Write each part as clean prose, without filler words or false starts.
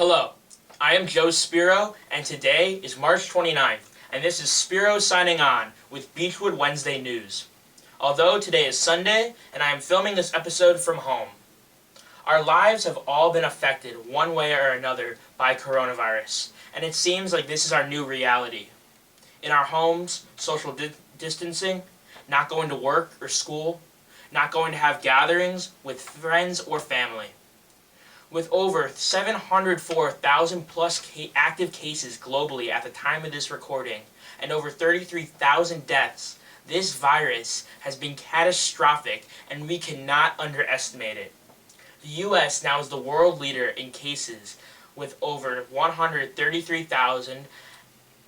Hello, I am Joe Spero, and today is March 29th, and this is Spero signing on with Beachwood Wednesday News. Although today is Sunday, and I am filming this episode from home. Our lives have all been affected one way or another by coronavirus, and it seems like this is our new reality. In our homes, social distancing, not going to work or school, not going to have gatherings with friends or family. With over 704,000 plus active cases globally at the time of this recording, and over 33,000 deaths, this virus has been catastrophic and we cannot underestimate it. The U.S. now is the world leader in cases with over 133,000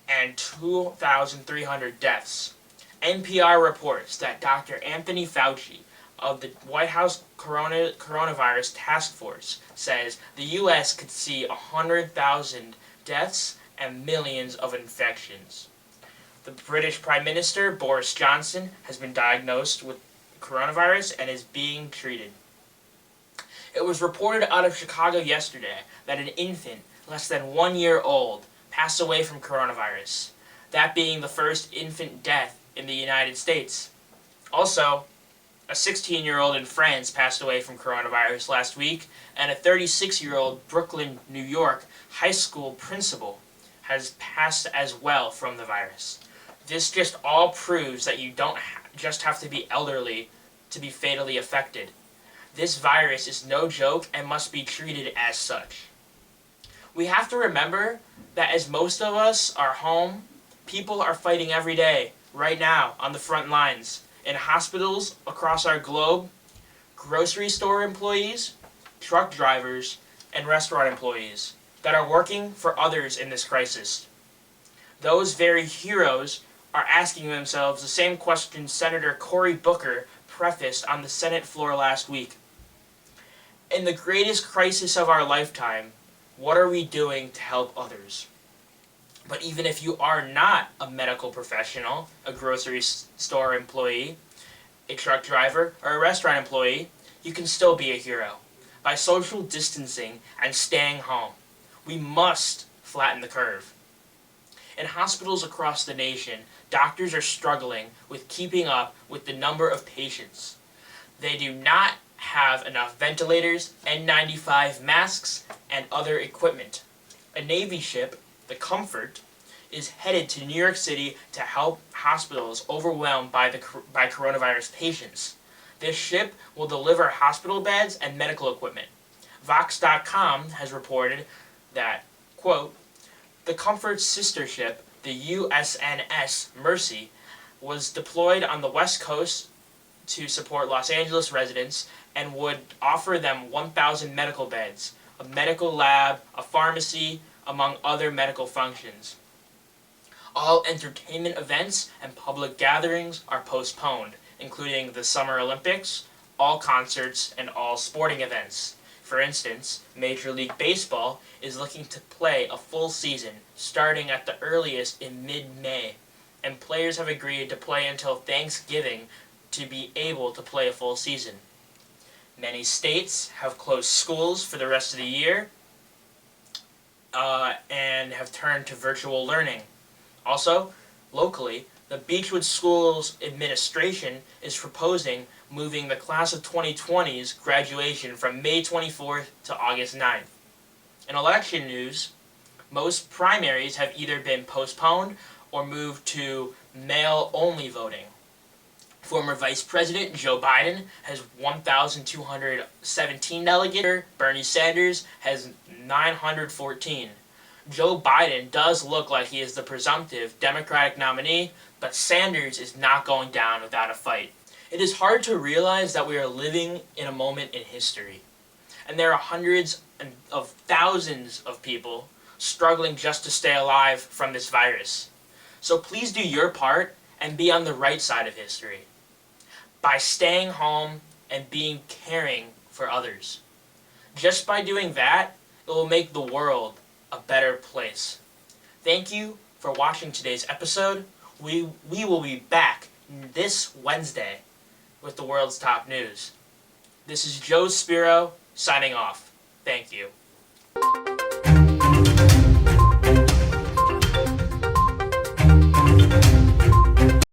and 2,300 deaths. NPR reports that Dr. Anthony Fauci of the White House Coronavirus Task Force says the U.S. could see 100,000 deaths and millions of infections. The British Prime Minister, Boris Johnson, has been diagnosed with coronavirus and is being treated. It was reported out of Chicago yesterday that an infant less than 1 year old passed away from coronavirus, that being the first infant death in the United States. Also, a 16-year-old in France passed away from coronavirus last week, and a 36-year-old Brooklyn, New York high school principal has passed as well from the virus. This just all proves that you don't just have to be elderly to be fatally affected. This virus is no joke and must be treated as such. We have to remember that as most of us are home, people are fighting every day, right now, on the front lines. In hospitals across our globe, grocery store employees, truck drivers, and restaurant employees that are working for others in this crisis. Those very heroes are asking themselves the same question Senator Cory Booker prefaced on the Senate floor last week. In the greatest crisis of our lifetime, what are we doing to help others? But even if you are not a medical professional, a grocery store employee, a truck driver, or a restaurant employee, you can still be a hero. By social distancing and staying home, we must flatten the curve. In hospitals across the nation, doctors are struggling with keeping up with the number of patients. They do not have enough ventilators, N95 masks, and other equipment. A Navy ship, the Comfort, is headed to New York City to help hospitals overwhelmed by coronavirus patients. This ship will deliver hospital beds and medical equipment. Vox.com has reported that, quote, the Comfort's sister ship, the USNS Mercy, was deployed on the West Coast to support Los Angeles residents and would offer them 1,000 medical beds, a medical lab, a pharmacy, among other medical functions. All entertainment events and public gatherings are postponed, including the Summer Olympics, all concerts, and all sporting events. For instance, Major League Baseball is looking to play a full season, starting at the earliest in mid-May, and players have agreed to play until Thanksgiving to be able to play a full season. Many states have closed schools for the rest of the year, and have turned to virtual learning. Also, locally, the Beachwood Schools Administration is proposing moving the class of 2020's graduation from May 24th to August 9th. In election news, most primaries have either been postponed or moved to mail-only voting. Former Vice President Joe Biden has 1,217 delegates. Bernie Sanders has 914. Joe Biden does look like he is the presumptive Democratic nominee, but Sanders is not going down without a fight. It is hard to realize that we are living in a moment in history, and there are hundreds of thousands of people struggling just to stay alive from this virus. So please do your part and be on the right side of history by staying home and being caring for others. Just by doing that, it will make the world a better place. Thank you for watching today's episode. We will be back this Wednesday with the world's top news. This is Joe Spero signing off. Thank you.